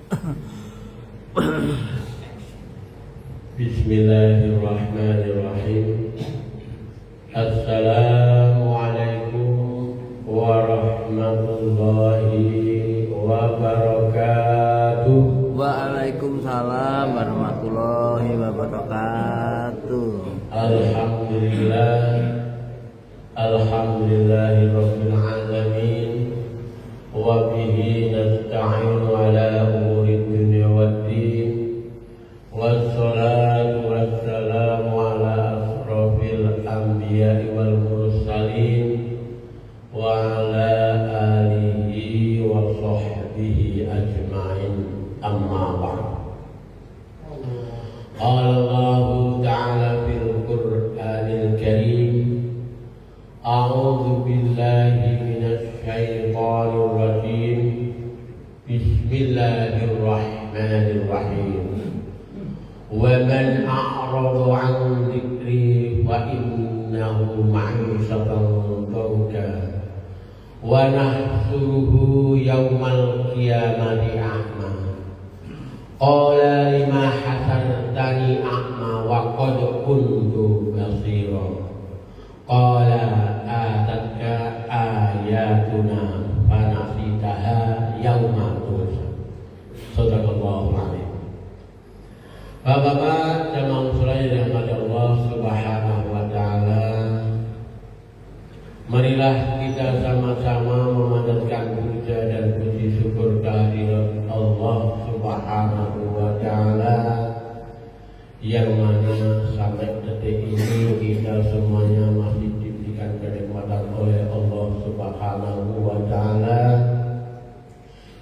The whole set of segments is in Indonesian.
Bismillahirrahmanirrahim. Assalamualaikum warahmatullahi wabarakatuh. Waalaikumsalam warahmatullahi wabarakatuh. Alhamdulillahirabbil alamin. Wa bihi nasta'inu ala umuri dunya waddin. Wassalatu wassalamu ala asrofil anbiya'i wal mursalin wa ala alihi wa sahbihi ajma'in, amma ba'd. Qala Allahu ta'ala fil Qur'anil Karim, a'udzu billahi minasy syaithanir rajim. Bismillahirrahmanirrahim. وَمَنْ أَعْرَضَ عَنْ ذِكْرِي فَإِنَّهُ مَعِيشَةً ضَنكًا وَنَحْشُرُهُ يَوْمَ الْقِيَامَةِ أَعْمَى قَالَ لِمَ حَشَرْتَنِي أَعْمَى وَقَدْ كُنْتُ بَصِيرًا قَالَ آتَتْكَ آيَاتُنَا فَنَسِيتَهَا يَوْمَ تُنسَى. Shadaqallahul Azim. Bapak-bapak jamaah muslimin dirahmati Allah Subhanahu wa taala, marilah kita sama-sama memanjatkan puja dan puji syukur kehadirat Allah Subhanahu wa taala, yang mana sampai detik ini kita semuanya masih diberikan kenikmatan oleh Allah Subhanahu wa taala,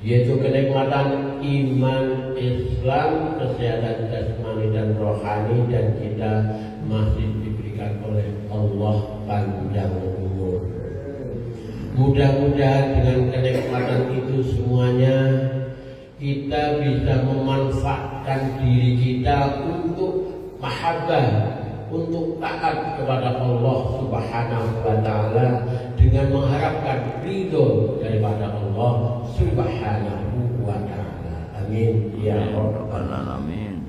yaitu kenikmatan iman, Islam, kesehatan jasmani dan rohani, dan kita masih diberikan oleh Allah panjang umur. Mudah-mudahan dengan kenikmatan itu semuanya kita bisa memanfaatkan diri kita untuk mahabbah, untuk taat kepada Allah Subhanahu wa taala dengan mengharapkan ridho daripada Allah Subhanahu wa taala. Amin ya rabbal alamin.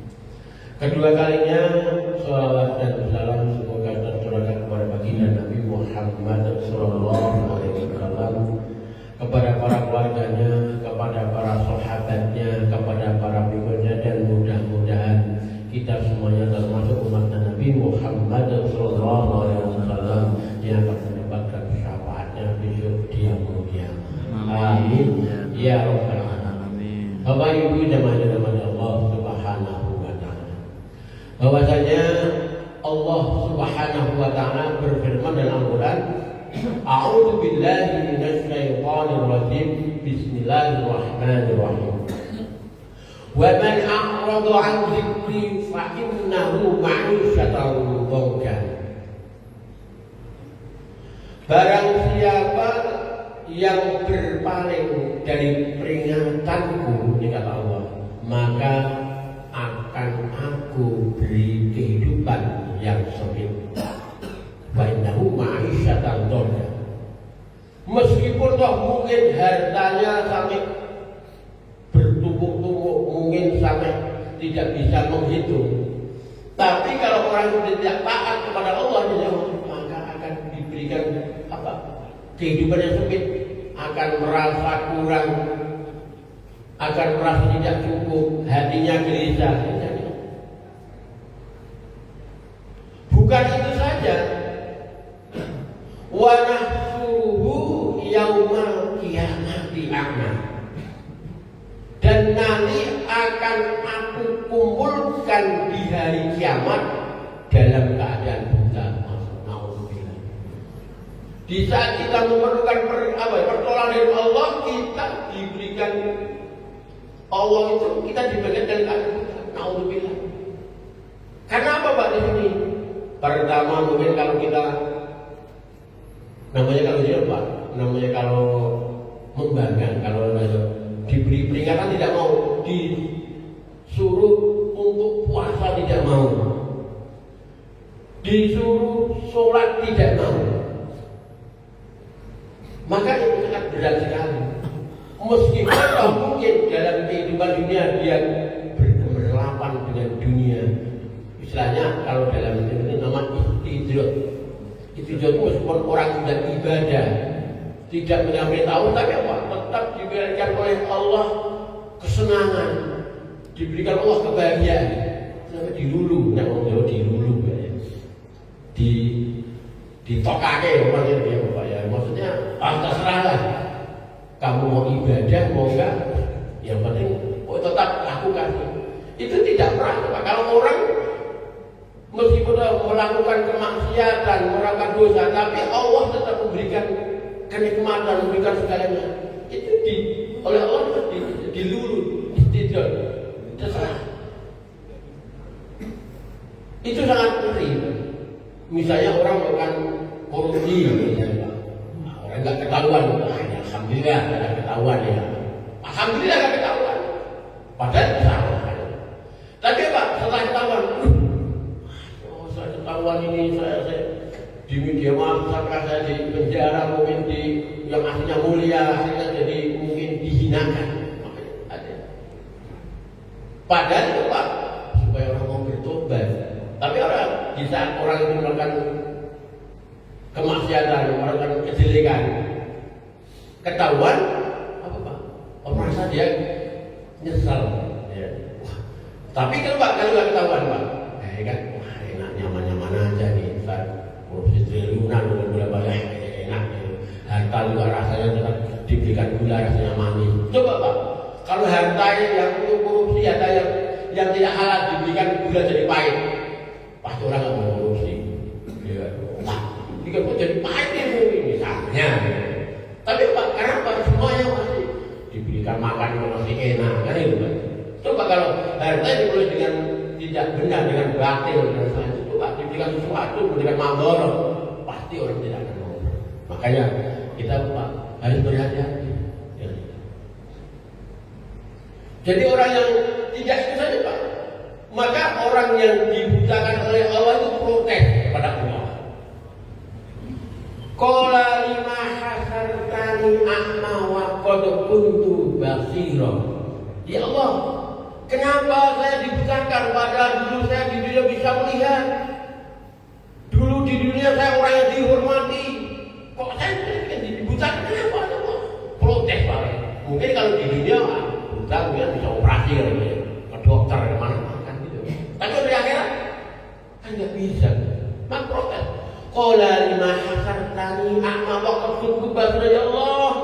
Kedua kalinya shalawat dan salam semoga tercurahkan kepada baginda Nabi Muhammad sallallahu alaihi wasallam, kepada para keluarganya, kepada para sahabatnya, kepada para pengikutnya, dan mudah-mudahan kita semuanya termasuk umat Nabi Muhammad sallallahu alaihi wasallam yang akan mendapatkan syafaatnya besok di yaumul qiyamah. Amin ya rabbal alamin. Bapak Ibu jamaah Allah Subhanahu wa taala, bahwasanya Allah Subhanahu wa taala berfirman dalam Al-Qur'an, a'udzu billahi minasy syaithanir rajim, bismillahirrahmanirrahim. Wa man a'rada 'an dzikri fa innahu ma'isyatan dhankan. Barang siapa yang berpaling dari peringatanku, kata Allah, maka akan aku beri kehidupan yang sempit. Wa innahu ma'isyatan dhankan. Meskipun toh mungkin hartanya sampai bertumpuk-tumpuk, mungkin sampai tidak bisa menghitung, tapi kalau orang itu tidak taat kepada Allah, maka akan diberikan kehidupan yang sempit, akan merasa kurang, akan merasa tidak cukup, hatinya gelisah. Bukan itu saja, wa nahsuruhu yaumal qiyamati a'ma, dan nanti akan aku kumpulkan di hari kiamat dalam keadaan buta. Di saat kita memerlukan pertolongan dari Allah, kita diberikan Allah itu, kita diberikan dalam keadaan buta. Naudzubillah. Karena apa Pak di sini? Pertama mungkin kalau kita namanya kalau membanggakan, kalau diberi peringatan tidak mau, disuruh untuk puasa tidak mau, disuruh sholat tidak mau, maka itu sangat berat sekali. Meskipun mungkin dalam kehidupan dunia dia bergemerlapan dengan dunia. Istilahnya kalau dalam itu nama istidrot. Istidrot itu meskipun orang sudah ibadah, tidak mengambil tahu, tapi apa? Tetap diberikan oleh Allah kesenangan, diberikan Allah kebahagiaan. Sampai dilulu, nak ngomong dilulu ya. Ditokake orangnya dia Bapak ya. Maksudnya terserahlah. Kamu mau ibadah mau enggak? Yang penting tetap lakukan. Itu tidak pernah Pak. Kalau orang meskipun melakukan kemaksiatan, melakukan dosa, tapi Allah tetap memberikan kenikmatan, memberikan segalanya. Itu oleh Allah dilulu, istidrot, terserah. Itu sangat penting. Misalnya orang melakukan korupsi, misalnya, orang nggak ketahuan, alhamdulillah nggak ketahuan ya. Alhamdulillah nggak ketahuan. Padahal salah. Tapi Pak, setelah ketahuan, saya ketahuan ini saya di media massa, saya di penjara, mungkin di yang aslinya mulia, akhirnya jadi mungkin dihinakan. Padahal itu Pak, supaya orang mau bertobat. Tapi orang di saat orang itu melakukan kemaksiatan, melakukan kejelekan, ketahuan, apa Pak? Merasa dia nyesal. Ya. Wah. Tapi kalau Pak kalau nggak ketahuan Pak, kan, wah enak nyaman-nyaman aja nih, Pak. Korupsi triliunan, gula balik enak. Harta juga rasanya tetap diberikan gula rasanya manis. Coba Pak, kalau harta yang untuk korupsi ada yang tidak halal diberikan gula jadi pahit. Pasti orang nggak mau korupsi. Ya, wah, ini kan mau jadi pahit ini misalnya. Tapi Pak, kenapa semuanya masih diberikan makan yang masih enak kan itu Pak? Coba kalau harta ditulis dengan tidak benar, dengan batil dan selanjutnya, coba diberikan sesuatu, diberikan mandor, pasti orang tidak akan mau. Makanya kita Pak harus berhati-hati. Ya. Jadi orang yang tidak itu saja Pak. Maka orang yang dibutakan oleh Allah itu protes kepada Allah. Qala lima hasartani a'ma wa qad kuntu basira. Ya Allah, kenapa saya dibutakan padahal dulu saya di dunia bisa melihat. Dulu di dunia saya orang yang dihormati. Kok saya dibutakan kenapa Allah? Protes Pak. Mungkin kalau di dunia buta bisa operasi lagi, ke dokter kemana. Tapi di akhirat kan nggak bisa. Mak protes. Qala lima hasartani a'ma wa qad kuntu basira ya Allah.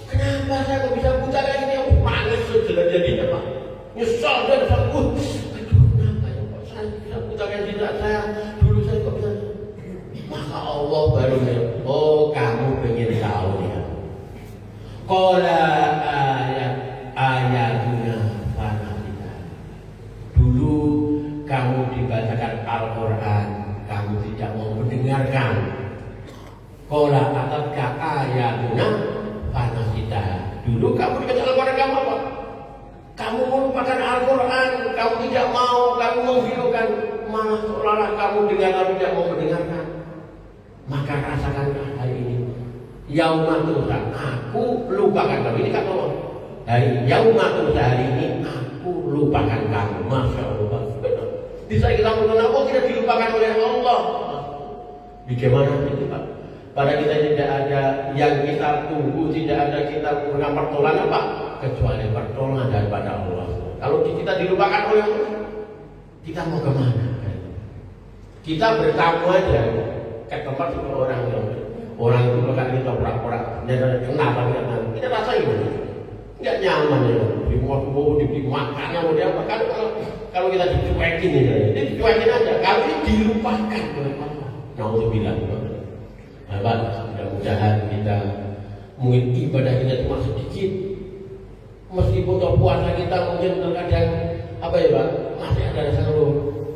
Kenapa saya kok bisa buta kayak gini? Panas sudah jadinya Pak. Nyesal dan takut. Aduh, kenapa ya Pak? Saya bisa buta kayak gini saya. Dulu saya kok bisa. Maka Allah baru bilang, oh kamu pengen tahu ya. Qala ayatuna fanasita. Dulu kamu dibacakan Al-Quran, kamu tidak mau mendengarkan. Qala atatka ayatuna fanasita. Dulu kamu dibacakan Al-Quran, kamu apa? Kamu melupakan Al-Quran, kamu tidak mau, kamu menghiraukan, malah seolah-olah kamu dengar lalu tidak mau mendengarkan. Maka rasakanlah hari ini. Yaumatullah, aku lupakan kamu. Ini kata Allah. Hari yaumatullah, hari ini aku lupakan kamu. Masya Allah. Bisa kita mengenal Allah tidak dilupakan oleh Allah. Bagaimana itu Pak? Pada kita tidak ada yang kita tunggu, tidak ada kita punya pertolongan Pak, kecuali pertolongan daripada Allah. Kalau kita dilupakan oleh Allah, kita mau kemana? Kita bertamu aja ke tempat itu orang itu bahkan kita pura-pura kenapa kita rasain nggak nyaman ya, di mau dimakan mau dia makan. Kalau kita dicuekin ya, ini dicuekin aja. Kalau ini dilupakan oleh Allah. Nauzubillah. Bapak, mudah-mudahan kita mungkin ibadah kita cuma sedikit. Meskipun puasa kita mungkin terkadang apa ya Pak, masih ada seluruh.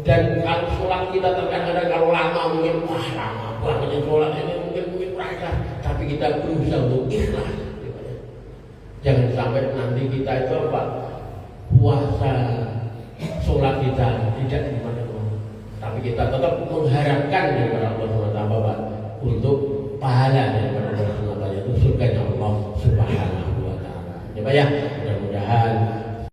Dan kalau sholat kita terkadang kalau lama mungkin wah lama banget sholat ini mungkin merasa. Tapi kita berusaha untuk ikhlas. Jangan sampai nanti kita itu apa puasa sholat kita tidak dimana Allah, tapi kita tetap mengharapkan daripada Allah SWT untuk pahala daripada Allah SWT, itu surganya Allah Subhanahu wa Ta'ala. Ya Pak ya, mudah-mudahan